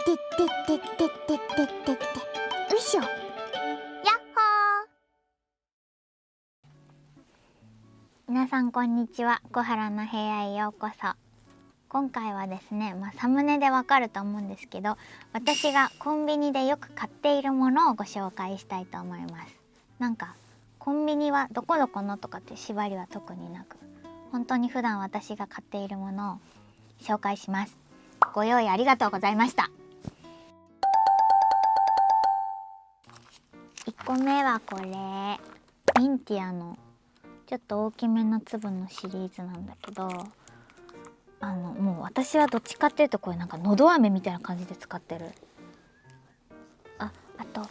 よいしょ。やっほー。皆さんこんにちは。小原の部屋へようこそ。今回はですね、サムネでわかると思うんですけど、私がコンビニでよく買っているものをご紹介したいと思います。なんかコンビニはどこどこのとかって縛りは特になく、本当に普段私が買っているものを紹介します。ご用意ありがとうございました。1個目はこれ、ミンティアのちょっと大きめの粒のシリーズなんだけど、もう私はどっちかっていうとこれなんかのど飴みたいな感じで使ってる。あと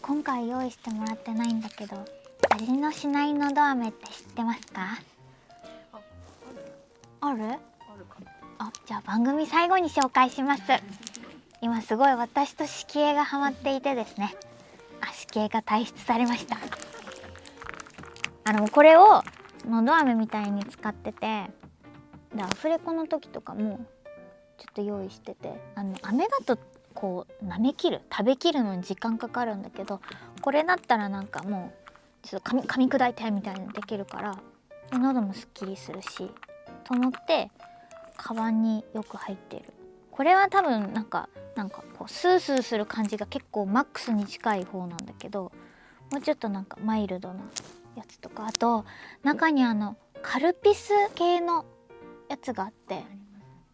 今回用意してもらってないんだけど、味のしないのど飴って知ってますか？ある？じゃあ番組最後に紹介します。今すごい私と色栄がハマっていてですね、色栄が退出されました。これをのど飴みたいに使ってて、でアフレコの時とかもちょっと用意してて、飴だとこう舐め切る、食べきるのに時間かかるんだけど、これだったらなんかもうちょっと噛み砕いてみたいにできるから、で喉もすっきりするしと思ってカバンによく入ってる。これは多分なんかこうスースーする感じが結構マックスに近い方なんだけど、もうちょっとなんかマイルドなやつとか、あと中にカルピス系のやつがあって、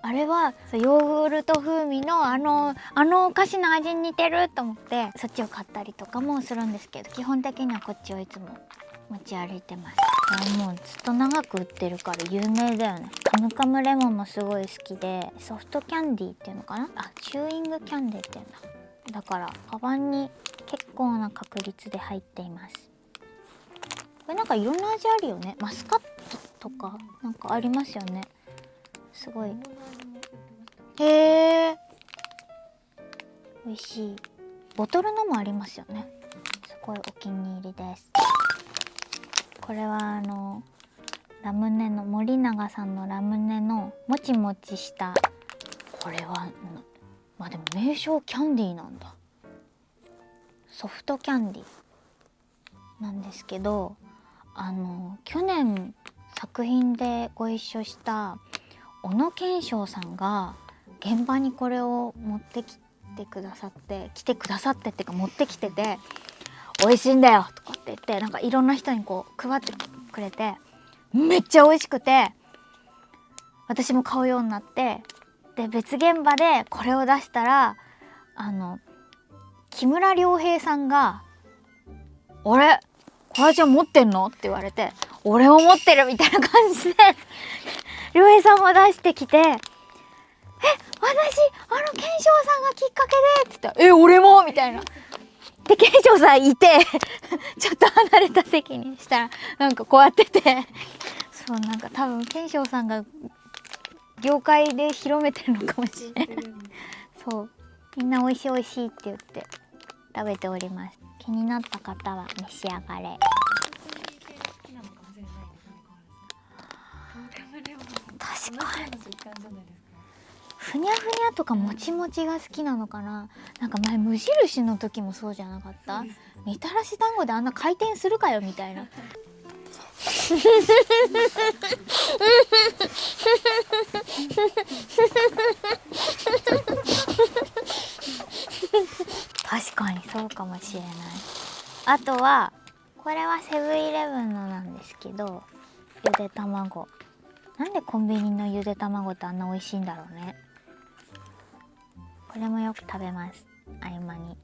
あれはヨーグルト風味のお菓子の味に似てると思ってそっちを買ったりとかもするんですけど、基本的にはこっちをいつも持ち歩いてます。もうずっと長く売ってるから有名だよね。カムカムレモンもすごい好きで、ソフトキャンディーっていうのかな、チューイングキャンディーっていうんだ。だからカバンに結構な確率で入っています。これなんかいろんな味あるよね。マスカットとかなんかありますよね。すごい。へえ。美味しい。ボトルのもありますよね。すごいお気に入りです。これはラムネの森永さんのラムネのもちもちした、これはでも名称キャンディーなんだ。ソフトキャンディーなんですけど、去年作品でご一緒した小野賢章さんが現場にこれを持ってきてくださってっていうか持ってきてて、美味しいんだよとかって言って、なんかいろんな人にこう配ってくれて、めっちゃ美味しくて私も買うようになって、で別現場でこれを出したら木村良平さんが「俺これじゃ持ってんの?」って言われて「俺も持ってる」みたいな感じで良平さんも出してきて「私賢章さんがきっかけで」って言ったら「俺も」みたいな。で賢章さんいてちょっと離れた席にしたらなんかこうやってて、そうなんか多分賢章さんが業界で広めてるのかもしれないそうみんな美味しい美味しいって言って食べております。気になった方は召し上がれ。確かにふにゃふにゃとかもちもちが好きなのかな。なんか前無印の時もそうじゃなかった？みたらし団子であんな回転するかよみたいな確かにそうかもしれない。あとはこれはセブンイレブンのなんですけど、ゆで卵。なんでコンビニのゆで卵ってあんな美味しいんだろうね。これもよく食べます、合間に。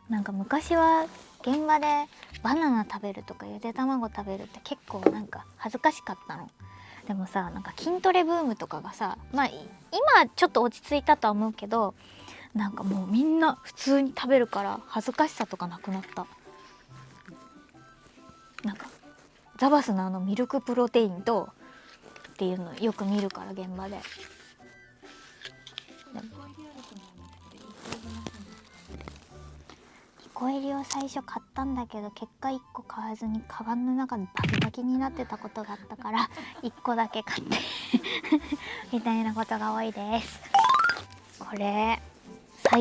なんか昔は現場でバナナ食べるとかゆで卵食べるって結構なんか恥ずかしかったの。でもさ、なんか筋トレブームとかがさ、今ちょっと落ち着いたとは思うけど、なんかもうみんな普通に食べるから恥ずかしさとかなくなった。なんかザバスのミルクプロテインとっていうのよく見るから現場で。2個入りを最初買ったんだけど、結果1個買わずにカバンの中でバキバキになってたことがあったから1個だけ買ってみたいなことが多いです。これ左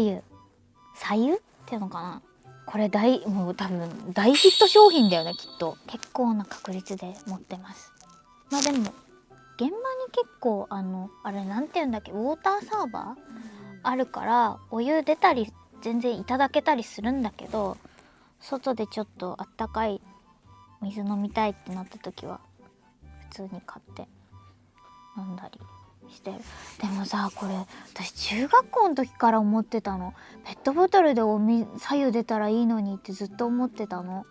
右っていうのかな、これもう多分大ヒット商品だよねきっと。結構な確率で持ってます。まあでも現場に結構あれなんていうんだっけ、ウォーターサーバーあるからお湯出たり全然いただけたりするんだけど、外でちょっとあったかい水飲みたいってなった時は普通に買って飲んだりしてる。でもさ、これ私中学校の時から思ってたの。ペットボトルで左右出たらいいのにってずっと思ってたの。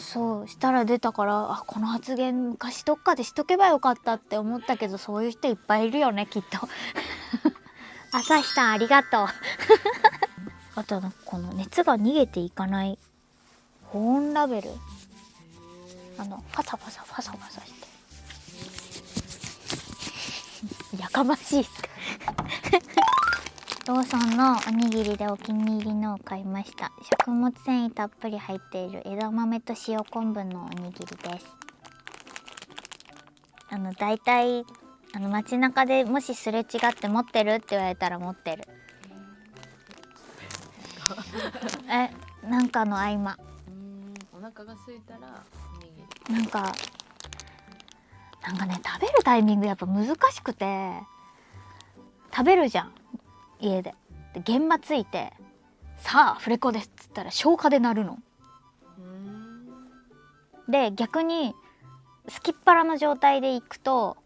そうしたら出たから、あ、この発言昔どっかでしとけばよかったって思ったけど、そういう人いっぱいいるよねきっと。朝日さんありがとう。あとこの熱が逃げていかない保温ラベル、パサパサパサパサしてやかましいって。ローソンのおにぎりでお気に入りのを買いました。食物繊維たっぷり入っている枝豆と塩昆布のおにぎりです。だいたい街中でもしすれ違って持ってるって言われたら持ってる。なんかの合間、お腹が空いたらおにぎり。なんかね、食べるタイミングやっぱ難しくて、食べるじゃん家で。玄米ついて、さあアフレコですっつったら消化で鳴るの。で逆にすきっ腹の状態でいくと、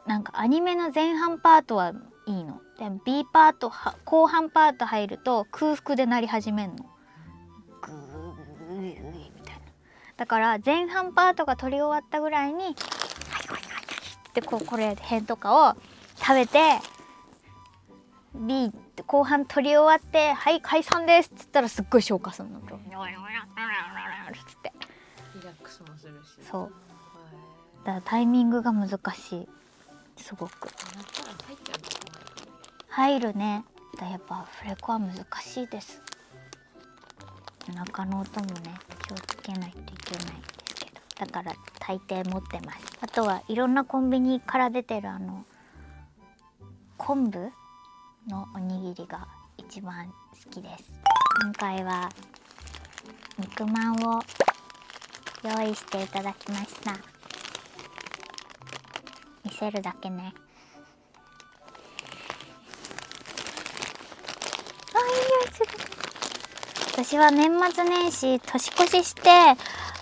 なんかアニメの前半パートはいいので、 B パート後半パート入ると空腹で鳴り始めんの。グーみたいな。だから前半パートが撮り終わったぐらいに、はいってこれ辺とかを食べて、 B 後半撮り終わってはい解散ですっつったらすっごい消化するのと、つってリラックスもするし。そうだからタイミングが難しい、すごく。入るね。やっぱアフレコは難しいです。お腹の音もね気をつけないといけないんですけど、だから大抵持ってます。あとはいろんなコンビニから出てる昆布のおにぎりが一番好きです。今回は肉まんを用意していただきました。見せるだけね。私は年末年始年越しして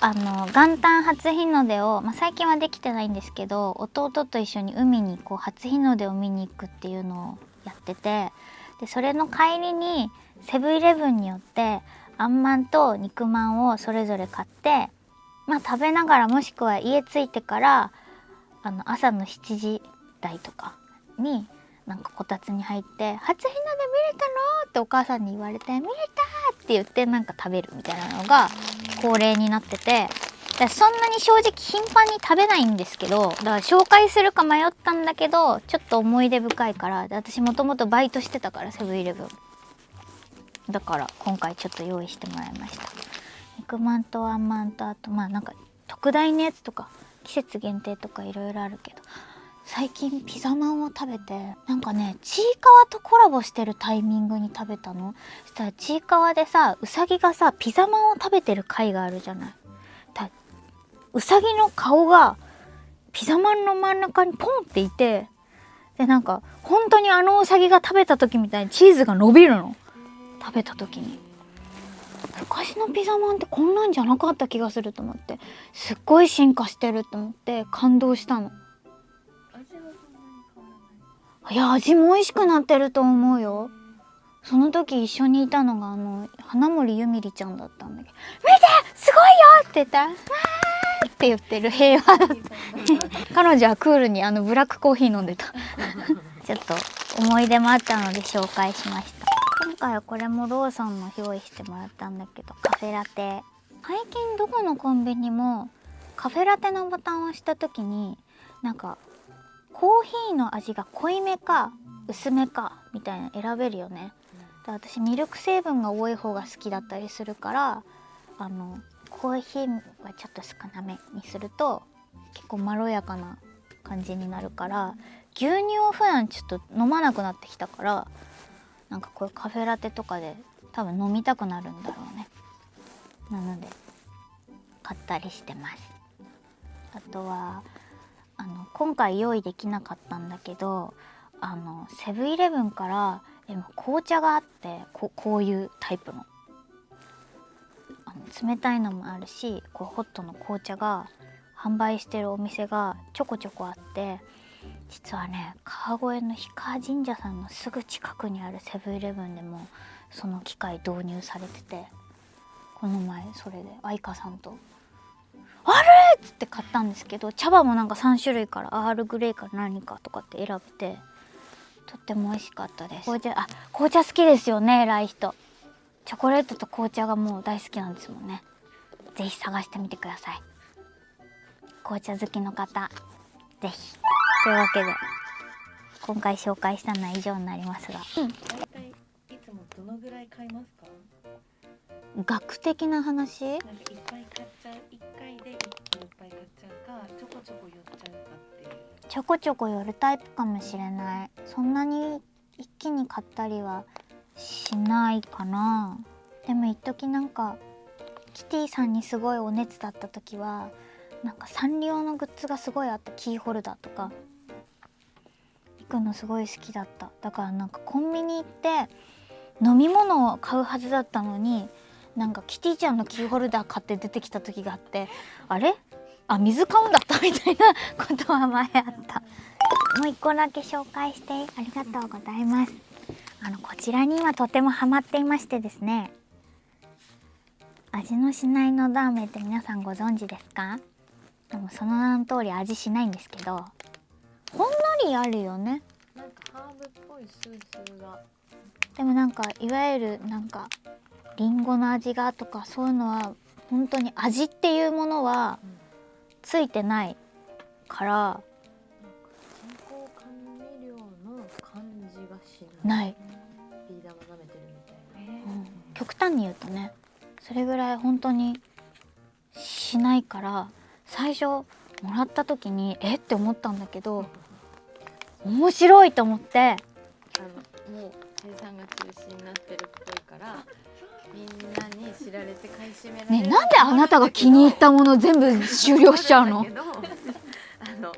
元旦初日の出を、最近はできてないんですけど、弟と一緒に海に初日の出を見に行くっていうのをやってて、でそれの帰りにセブンイレブンによってあんまんと肉まんをそれぞれ買って、食べながら、もしくは家着いてから朝の7時台とかになんかこたつに入って「初日の出見れたの？」ってお母さんに言われて「見れた!」って言ってなんか食べるみたいなのが恒例になってて、そんなに正直頻繁に食べないんですけど、だから紹介するか迷ったんだけどちょっと思い出深いから。で私もともとバイトしてたから、セブンイレブンだから今回ちょっと用意してもらいました。肉まんとあんまんと、あとなんか特大のやつとか季節限定とかいろいろあるけど、最近ピザまんを食べて、なんかねちいかわとコラボしてるタイミングに食べたの。そしたらちいかわでさ、うさぎがさピザまんを食べてる回があるじゃない。うさぎの顔がピザまんの真ん中にポンっていて、でなんか本当にうさぎが食べた時みたいにチーズが伸びるの。食べた時に昔のピザまんってこんなんじゃなかった気がすると思って、すっごい進化してると思って感動したの。いや味も美味しくなってると思うよ。その時一緒にいたのが花森ゆみりちゃんだったんだけど「見てすごいよ!」って言ったら「わー!」って言ってる平和だった彼女はクールにブラックコーヒー飲んでたちょっと思い出もあったので紹介しました。今回はこれもローソンの用意してもらったんだけど、カフェラテ。最近どこのコンビニもカフェラテのボタンを押した時になんかコーヒーの味が濃いめか薄めかみたいな選べるよね。で私ミルク成分が多い方が好きだったりするから、コーヒーはちょっと少なめにすると結構まろやかな感じになるから、牛乳を普段ちょっと飲まなくなってきたから、なんかこういうカフェラテとかで多分飲みたくなるんだろうね。なので買ったりしてます。あとは今回用意できなかったんだけど、セブンイレブンから紅茶があって、こういうタイプの冷たいのもあるし、こうホットの紅茶が販売してるお店がちょこちょこあって、実はね、川越の氷川神社さんのすぐ近くにあるセブンイレブンでもその機械導入されてて、この前それで愛花さんと「あれ!」っつって買ったんですけど、茶葉もなんか3種類からアールグレイか何かとかって選べて、とっても美味しかったです。紅茶好きですよね、偉い人。チョコレートと紅茶がもう大好きなんですもんね。ぜひ探してみてください、紅茶好きの方。ぜひ。というわけで今回紹介したのは以上になりますが、大体いつもどのぐらい買いますか？学的な話、なんかいっぱい買っちゃう、1回で1個いっぱい買っちゃうか、ちょこちょこ寄っちゃうかっていう。ちょこちょこ寄るタイプかもしれない。そんなに一気に買ったりはしないかな。でも一時なんかキティさんにすごいお熱だった時は、なんかサンリオのグッズがすごいあって、キーホルダーとか行くのすごい好きだった。だからなんかコンビニ行って飲み物を買うはずだったのに、なんかキティちゃんのキーホルダー買って出てきた時があって、あれ、水買うんだったみたいなことは前あった。もう一個だけ紹介してありがとうございます。こちらに今とてもハマっていましてですね、味のしないのど飴って皆さんご存知ですか？でもその名の通り味しないんですけど、ほんのりあるよね。なんかハーブっぽいスースが。でもなんかいわゆるなんかリンゴの味がとかそういうのは本当に味っていうものはついてないから、人工甘味料の感じがしなないい。ビー玉舐めてるみたいな。極端に言うとね、それぐらい本当にしないから、最初もらった時にって思ったんだけど、面白いと思って、もう生産が中止になってるっぽいからみんなに知られて買い占められる。ね、なんであなたが気に入ったもの全部終了しちゃうの？だけど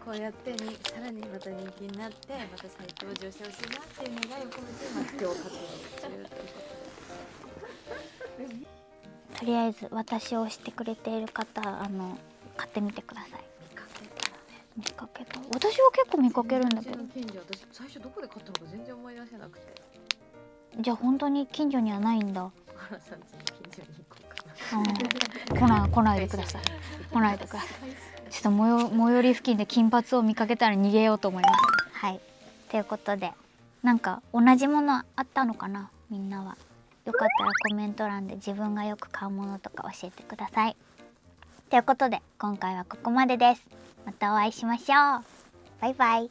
こうやってさらにまた人気になってまた再登場してほしいなっていう願いを込めて今日買ってるっていうことで。とりあえず私を推してくれている方、買ってみてください。見かけたらね。見かけた。私は結構見かけるんだけど。近所、私最初どこで買ったのか全然思い出せなくて。じゃあ本当に近所にはないんだ。原さん家の近所に行こうかな。来ないでください。来ないでください。ちょっと最寄り付近で金髪を見かけたら逃げようと思います。はい。ということで、なんか同じものあったのかな、みんなは。よかったらコメント欄で自分がよく買うものとか教えてください。ということで今回はここまでです。またお会いしましょう。バイバイ。